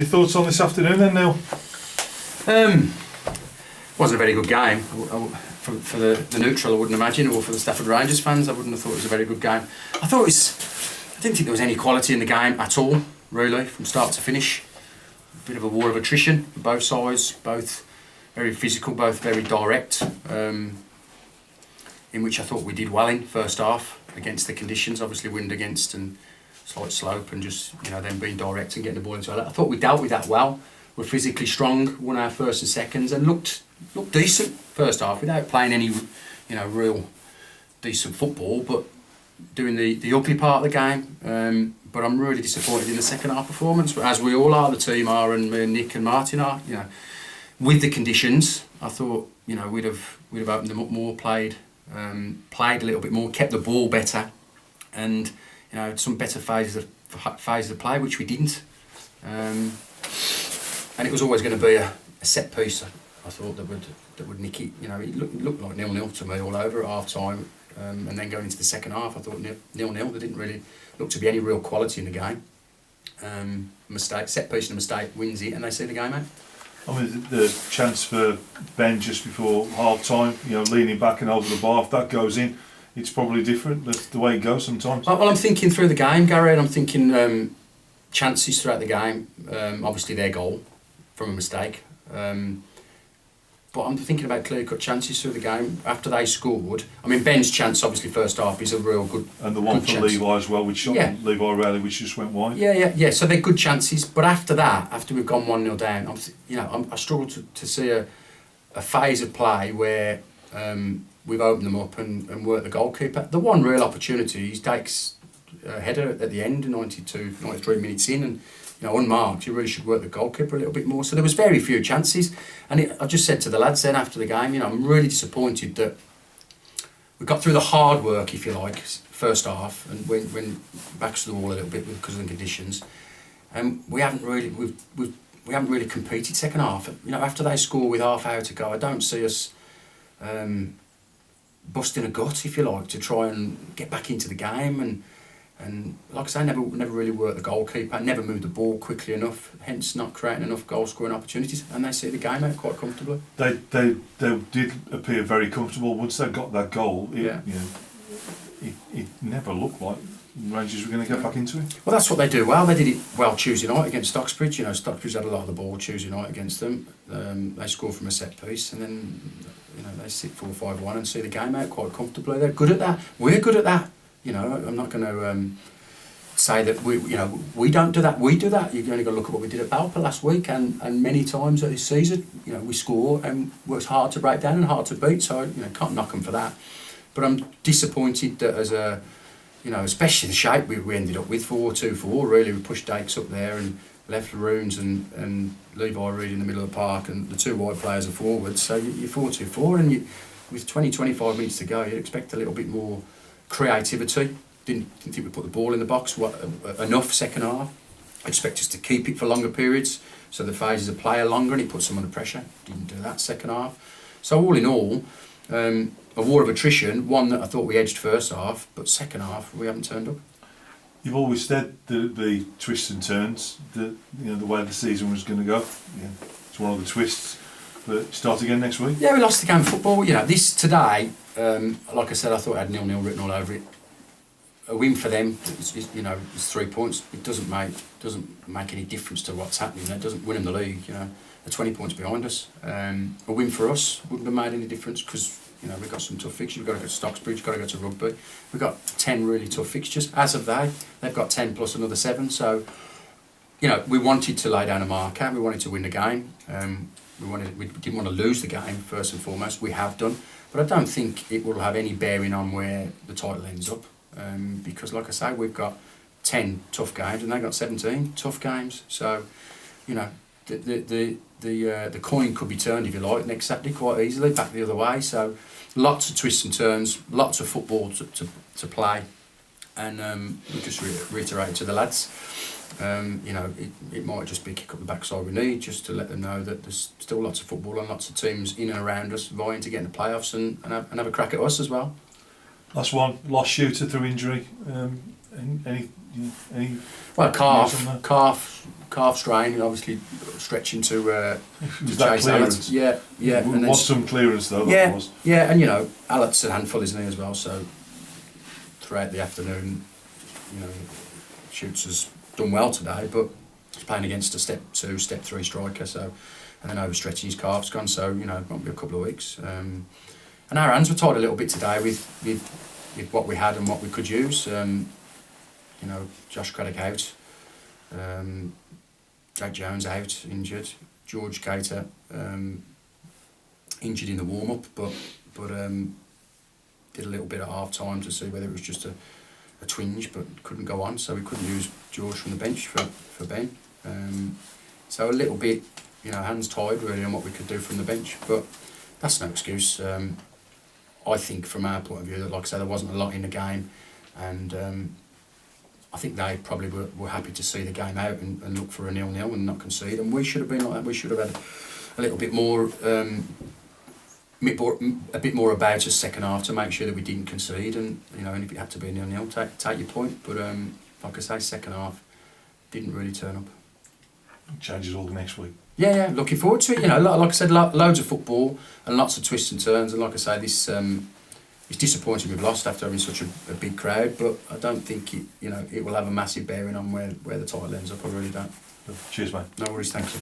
Your thoughts on this afternoon then, Neil? Wasn't a very good game. For the neutral, I wouldn't imagine, or for the Stafford Rangers fans, I wouldn't have thought it was a very good game. I didn't think there was any quality in the game at all, really, from start to finish. A bit of a war of attrition for both sides, both very physical, both very direct, in which I thought we did well in first half against the conditions, obviously wind against and slight slope, and just them being direct and getting the ball into it. I thought we dealt with that well. We're physically strong, won our first and seconds, and looked decent first half without playing any real decent football, but doing the uppy part of the game. But I'm really disappointed in the second half performance, as we all are, the team are, and Nick and Martin are. With the conditions, I thought we'd have opened them up more, played a little bit more, kept the ball better, and some better phases of play, which we didn't. And it was always going to be a set piece. I thought that would nick it. It looked like 0-0 to me all over at half time, and then going into the second half, I thought 0-0. There didn't really look to be any real quality in the game. Set piece and a mistake wins it, and they see the game out. I mean, the chance for Ben just before half time, leaning back and over the bar, if that goes in, it's probably different. That's the way it goes sometimes. Well, I'm thinking through the game, Gary, and I'm thinking chances throughout the game. Obviously, their goal from a mistake. But I'm thinking about clear-cut chances through the game after they scored. I mean, Ben's chance, obviously, first half is a real good. And the one for chance. Levi as well, which shot Levi Raleigh, which just went wide. Yeah. So they're good chances. But after that, after we've gone 1-0 down, I struggle to see a phase of play where we've opened them up and worked the goalkeeper. The one real opportunity, he takes a header at the end, 93 minutes in, and unmarked. You really should work the goalkeeper a little bit more. So there was very few chances, and I just said to the lads then after the game, I'm really disappointed that we got through the hard work, if you like, first half, and went backs to the wall a little bit because of the conditions, and we haven't really competed second half. After they score with half hour to go, I don't see us busting a gut, if you like, to try and get back into the game. And like I say, never really worked the goalkeeper, never moved the ball quickly enough, hence not creating enough goal-scoring opportunities, and they see the game out quite comfortably. They did appear very comfortable once they got that goal. It never looked like Rangers were going to get back into it. Well, that's what they do well. They did it well Tuesday night against Stocksbridge. Stocksbridge had a lot of the ball Tuesday night against them. They scored from a set piece, and then they sit 4-5-1 and see the game out quite comfortably. They're good at that. We're good at that. I'm not going to say that we don't do that. We do that. You've only got to look at what we did at Balpa last week, and many times this season. We score and works hard to break down and hard to beat. So can't knock them for that. But I'm disappointed that as a especially the shape we ended up with 4-2-4. Really, we pushed Dakes up there and left Runes and Levi Reid in the middle of the park, and the two wide players are forwards. So you're 4-2-4, and with 20-25 minutes to go, you'd expect a little bit more creativity. Didn't think we put the ball in the box enough second half. I expect us to keep it for longer periods, so the phases of play are longer and it puts them under pressure. Didn't do that second half. So all in all, a war of attrition, one that I thought we edged first half, but second half we haven't turned up. You've always said the twists and turns, the way the season was going to go. It's one of the twists. But start again next week. Yeah, we lost the game of football. This today, like I said, I thought I had 0-0 written all over it. A win for them, it's 3 points. It doesn't make any difference to what's happening. It doesn't win them the league. They're 20 points behind us. A win for us wouldn't have made any difference because we've got some tough fixtures. We've got to go to Stocksbridge, we've got to go to Rugby. We've got 10 really tough fixtures. As of they've got 10 plus another 7. So we wanted to lay down a marker. We wanted to win the game. We didn't want to lose the game first and foremost. We have done, but I don't think it will have any bearing on where the title ends up, because, like I say, we've got 10 tough games and they've got 17 tough games. So, the coin could be turned, if you like, next Saturday quite easily back the other way. So, lots of twists and turns, lots of football to play, and we just reiterate to the lads. It might just be kick up the backside we need, just to let them know that there's still lots of football and lots of teams in and around us vying to get in the playoffs and have a crack at us as well. Last one, lost shooter through injury. Any Any Well, Yes, on that. calf strain, and obviously stretching to was that chase clearance? Allett. Yeah, There and then was some clearance though. That yeah, was. yeah, and you know, Allett's a handful, isn't he, as well? So throughout the afternoon, you know, Shoots has done well today, but he's playing against a step 2, step 3 striker, so and then overstretching his calf's gone, so you know, it might be a couple of weeks. And our hands were tied a little bit today with what we had and what we could use. You know, Josh Craddock out, Jake Jones out, injured, George Gator injured in the warm-up, but did a little bit at half-time to see whether it was just a twinge, but couldn't go on, so we couldn't use George from the bench for Ben. So a little bit, you know, hands tied really on what we could do from the bench, but that's no excuse. I think from our point of view, that like I said, there wasn't a lot in the game, and I think they probably were happy to see the game out and look for a 0-0 and not concede, and we should have been like that. We should have had a little bit more, a bit more about us second half to make sure that we didn't concede, and you know, and if it had to be 0-0, take your point. But like I say, second half didn't really turn up. Changes all next week. Yeah, looking forward to it. You know, like I said, loads of football and lots of twists and turns. And like I say, this it's disappointing we've lost after having such a big crowd. But I don't think it will have a massive bearing on where the title ends up. I really don't. Cheers, mate. No worries, thanks.